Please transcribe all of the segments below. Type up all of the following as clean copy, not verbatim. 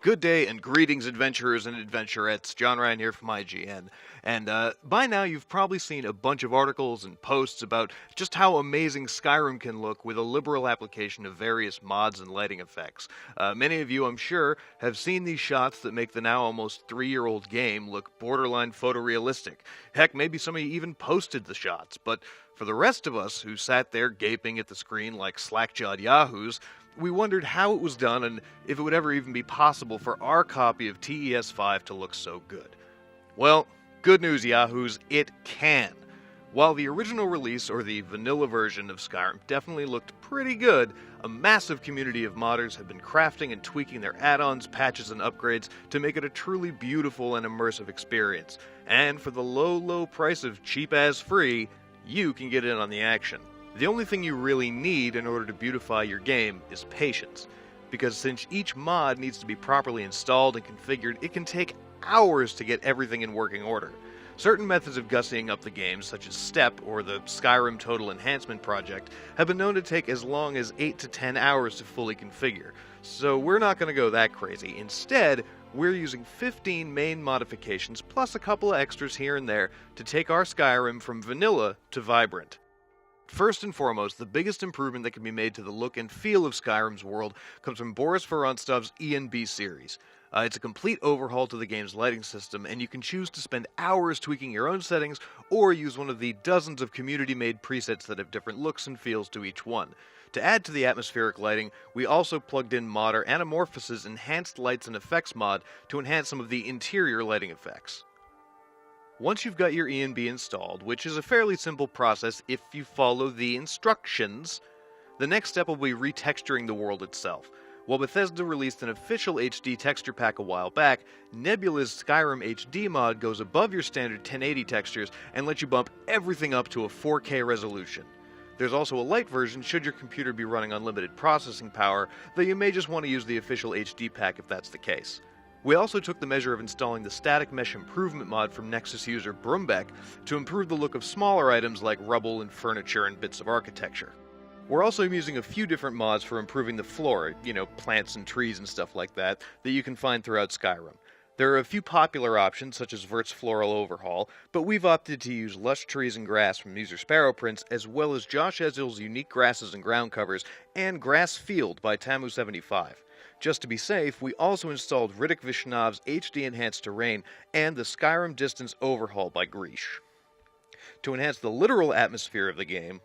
Good day and greetings, adventurers and adventurettes. John Ryan here from IGN. And by now you've probably seen a bunch of articles and posts about just how amazing Skyrim can look with a liberal application of various mods and lighting effects. Many of you, I'm sure, have seen these shots that make the now almost 3-year-old game look borderline photorealistic. Heck, maybe some of you even posted the shots. But for the rest of us who sat there gaping at the screen like slack-jawed yahoos, we wondered how it was done and if it would ever even be possible for our copy of TES5 to look so good. Well, good news, yahoos, it can. While the original release, or the vanilla version of Skyrim, definitely looked pretty good, a massive community of modders have been crafting and tweaking their add-ons, patches, and upgrades to make it a truly beautiful and immersive experience. And for the low, low price of cheap-as-free, you can get in on the action. The only thing you really need in order to beautify your game is patience, because since each mod needs to be properly installed and configured, it can take hours to get everything in working order. Certain methods of gussying up the game, such as STEP or the Skyrim Total Enhancement Project, have been known to take as long as 8 to 10 hours to fully configure, so we're not going to go that crazy. Instead, we're using 15 main modifications plus a couple of extras here and there to take our Skyrim from vanilla to vibrant. First and foremost, the biggest improvement that can be made to the look and feel of Skyrim's world comes from Boris Vorontsov's E&B series. It's a complete overhaul to the game's lighting system, and you can choose to spend hours tweaking your own settings or use one of the dozens of community-made presets that have different looks and feels to each one. To add to the atmospheric lighting, we also plugged in modder Anamorphous' Enhanced Lights and Effects mod to enhance some of the interior lighting effects. Once you've got your E&B installed, which is a fairly simple process if you follow the instructions, the next step will be retexturing the world itself. While Bethesda released an official HD texture pack a while back, Nebula's Skyrim HD mod goes above your standard 1080 textures and lets you bump everything up to a 4K resolution. There's also a light version should your computer be running unlimited processing power, though you may just want to use the official HD pack if that's the case. We also took the measure of installing the Static Mesh Improvement mod from Nexus user Brumbeck to improve the look of smaller items like rubble and furniture and bits of architecture. We're also using a few different mods for improving the flora, plants and trees and stuff like that you can find throughout Skyrim. There are a few popular options, such as Vert's Floral Overhaul, but we've opted to use lush trees and grass from user Sparrow Prince, as well as Josh Ezell's unique grasses and ground covers, and Grass Field by Tamu75. Just to be safe, we also installed Riddick Vishnav's HD Enhanced Terrain and the Skyrim Distance Overhaul by Grish. To enhance the literal atmosphere of the game,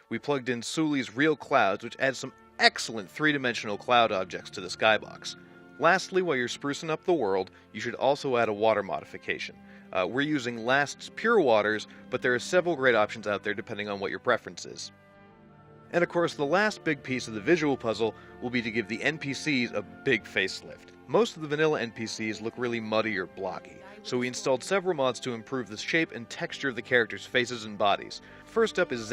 we plugged in Suli's Real Clouds, which adds some excellent three-dimensional cloud objects to the skybox. Lastly, while you're sprucing up the world, you should also add a water modification. We're using Last's Pure Waters, but there are several great options out there depending on what your preference is. And of course, the last big piece of the visual puzzle will be to give the NPCs a big facelift. Most of the vanilla NPCs look really muddy or blocky, so we installed several mods to improve the shape and texture of the characters' faces and bodies. First up is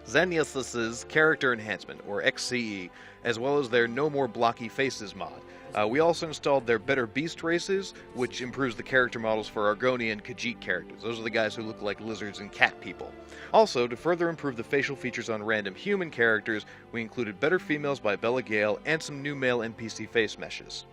Xenius's Character Enhancement, or XCE, as well as their No More Blocky Faces mod. We also installed their Better Beast Races, which improves the character models for Argoni and Khajiit characters. Those are the guys who look like lizards and cat people. Also, to further improve the facial features on random human characters, we included Better Females by Bella Gale and some new male NPC face meshes.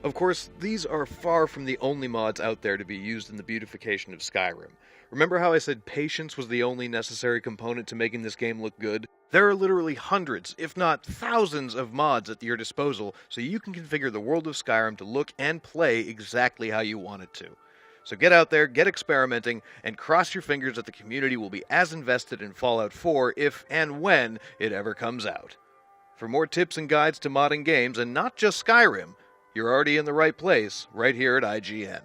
Of course, these are far from the only mods out there to be used in the beautification of Skyrim. Remember how I said patience was the only necessary component to making this game look good? There are literally hundreds, if not thousands, of mods at your disposal, so you can configure the world of Skyrim to look and play exactly how you want it to. So get out there, get experimenting, and cross your fingers that the community will be as invested in Fallout 4 if and when it ever comes out. For more tips and guides to modding games, and not just Skyrim, you're already in the right place, right here at IGN.